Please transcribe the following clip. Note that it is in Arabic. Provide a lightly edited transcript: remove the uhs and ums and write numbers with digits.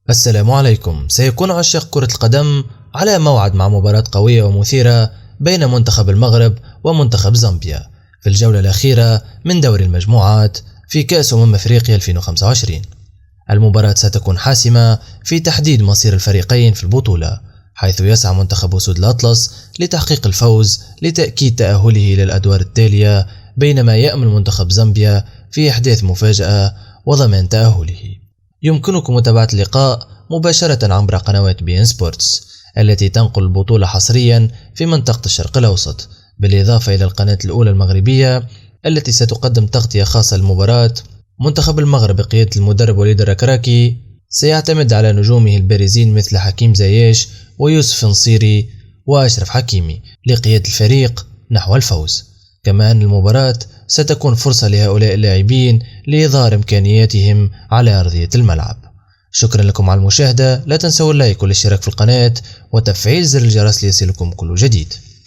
السلام عليكم. سيكون عشاق كرة القدم على موعد مع مباراة قوية ومثيرة بين منتخب المغرب ومنتخب زامبيا في الجولة الأخيرة من دوري المجموعات في كأس أفريقيا 2025. المباراة ستكون حاسمة في تحديد مصير الفريقين في البطولة، حيث يسعى منتخب أسود الأطلس لتحقيق الفوز لتأكيد تأهله إلى الأدوار التالية، بينما يأمل منتخب زامبيا في إحداث مفاجأة وضمان تأهله. يمكنكم متابعة اللقاء مباشرة عبر قنوات بي إن سبورتس التي تنقل البطولة حصريا في منطقة الشرق الأوسط، بالإضافة إلى القناة الأولى المغربية التي ستقدم تغطية خاصة للمباراة. منتخب المغرب بقيادة المدرب وليد الركراكي سيعتمد على نجومه البارزين مثل حكيم زياش ويوسف نصيري وأشرف حكيمي لقيادة الفريق نحو الفوز. كما أن المباراة ستكون فرصة لهؤلاء اللاعبين لإظهار إمكانياتهم على أرضية الملعب. شكرا لكم على المشاهدة، لا تنسوا اللايك والاشتراك في القناة وتفعيل زر الجرس ليصلكم كل جديد.